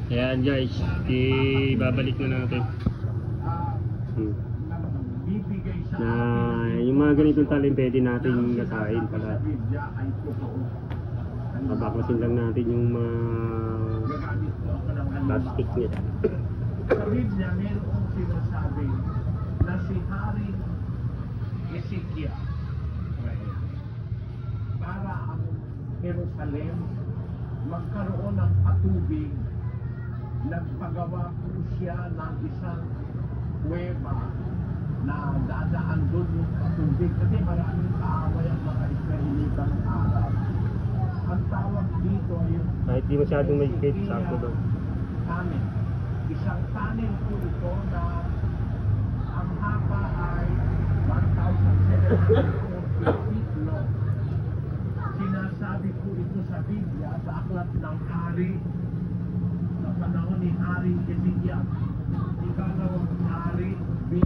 Ayan guys, ibabalik na natin. Na yung mga ganitong talim pwede natin gasain pala. Babaklasin lang natin yung mga plastic niya. Sa Biblia, mayroong sinasabi na si Hari Ezekiel para ang Jerusalem magkaroon ng patubig, nagpagawa po siya ng isang kuweba na dadaan doon yung patubig kasi maraming kaaway ang mga Israelita ng Arab. Ang tawag dito ay yung Kahit di masyadong may kit, sakto daw. tunnel. Isang tunnel po ito na ang haba ay 1,740 feet long. Sinasabi po ito sa Biblia sa aklat ng Hari sa panahon ni Hari Ezekiel. Ikalawang Hari 20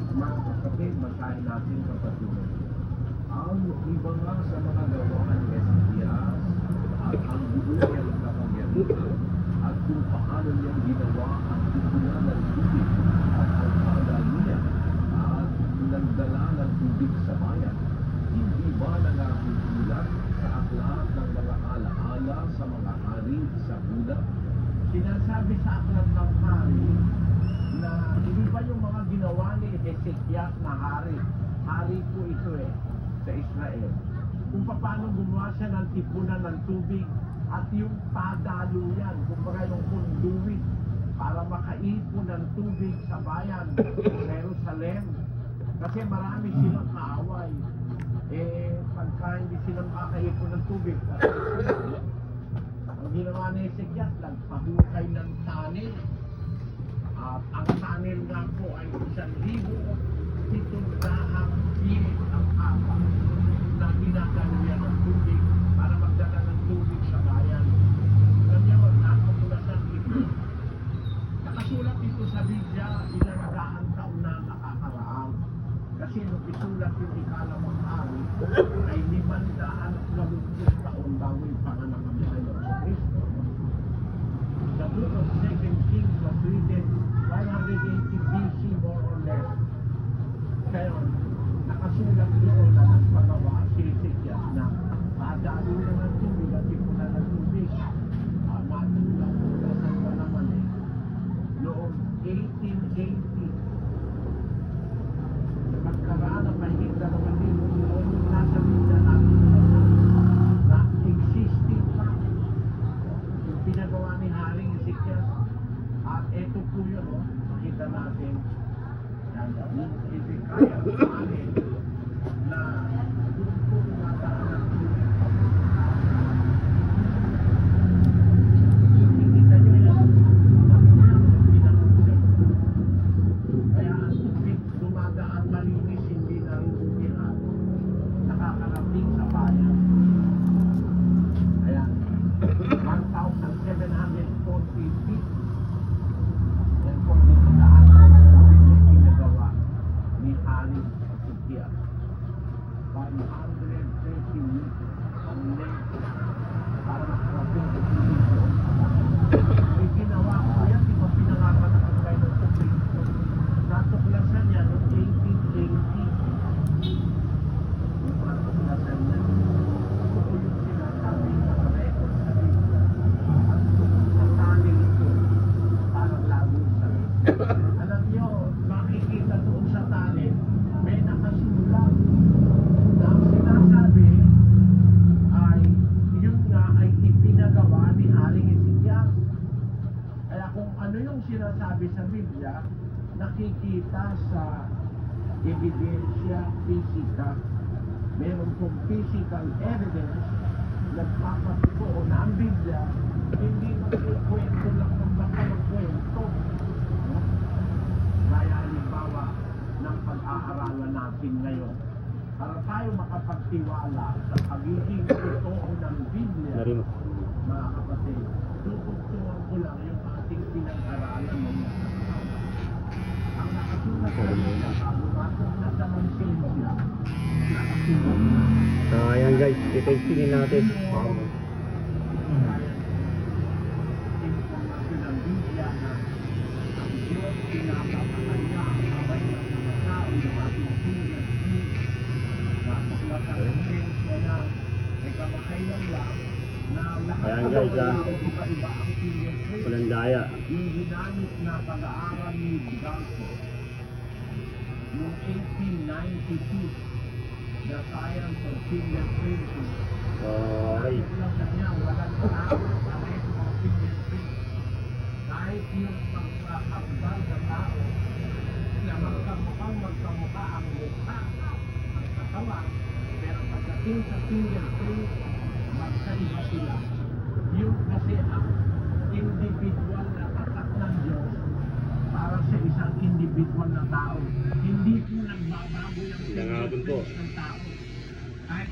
mga kapatid, masahin natin kapatid. Ang iba nga sa mga gawa ni Ezekiel at ang buo niyang kapangyarihan at kung paano niya ginawa ang tutunan ng tubig at ang pagdalian at nagdala ng tubig sa bayan. Hindi ba nangasusulat sa aklat ng mga alaala sa mga hari sa Buda? Sinasabi sa aklat ng hari na hindi ba yung mga ginawa ni Hezekiah na hari? Hari po ito sa Israel. Kung paano gumawa siya ng tipunan ng tubig at yung padaluyan, kumbaga yung conduit para makaipon ng tubig sa bayan, Jerusalem. Kasi marami silang kaaway. Pagka hindi sila makakaipon ng tubig, ang ginawa ni Ezekiel, nagpahukay ng tunnel. At ang tunnel nga po ay 1,700 feet ang haba na ginagaluyan ng tubig para magdala ng tubig sa bayan. Ngayon, nakapulasan ito. Nakasulat ito sa Biblia, ilang daang taon na nakakaraan. Kasi nung isulat yung ikalawang hari, ay 580 taon bago yung panganak ng Panginoon sa Kristo. The book of 2 Kings was written 580 BC more or less. Kaya nakasulat doon na nagpagawa si Ezekiel na padalo na ng tubig at ipunan ng tubig. Matulad sa pa naman noong 1880 nagkaraan ng mahigit 2,000 noon nasa Biblia natin na existing pa yung pinagawa ni Haring Ezekiel. At ito po yun, makita natin yung Ezekiel na doon po nataan ng tubig. Nakikita nyo yan, magulang ang pinakulugan. Kaya ang tubig dumadaan malinis, hindi narurumihan, nakakarating sa bayan. Ayan, 1,740 feet. Yan po dito daan ang pinagawa ni Hari Ezekiel. 530 meters ang length para makarating sa tubig doon sa bayan. May ginawa ko yan, di ba pinangapatak kayo ng tubig? Natuklasan niya noong 1880. Yung natuklasan niya. Ito yung sinasabi sa record sa Biblia. Ang tubig sa tunnel ito, parang lagong sa alam niyo, makikita doon sa tunnel, may nakasulat na ang sinasabi ay yun nga ay ipinagawa ni Haring Ezekiel. Kaya kung ano yung sinasabi sa Biblia, nakikita sa ebidensya physical. Meron pong physical evidence nagpapatuo na ang Biblia hindi magkukwento lang ng baka magkwento. Gaya halimbawa ng pag-aaralan natin ngayon. Para tayo makapagtiwala sa pagiging totoo ng Biblia, Narino. mga kapatid, tutugtungan ko lang yung ating pinag-aralan ng ang nakasulat sa Biblia, bago na sa Biblia, nakasulat. So ayan guys, i-testingin natin. Ayan guys, Iba-iba ang fingerprint. walang daya. Yung ginamit na pag-aaral ni Galco, yung 1892, The Science of Fingerprinting. Okay. Ito lang kanya, walang tawag pareho ang fingerprint. Kahit yung pagkakabal ng tao, na magkamukha ang mukha, ang katawan, pero pagdating sa fingerprint, magkaiba sila. Yung kasi ang individual na tatak ng Diyos para sa isang individual na tao. Hindi po nagbabago yung Magandang hapon po. fingerprints ng tao. Kahit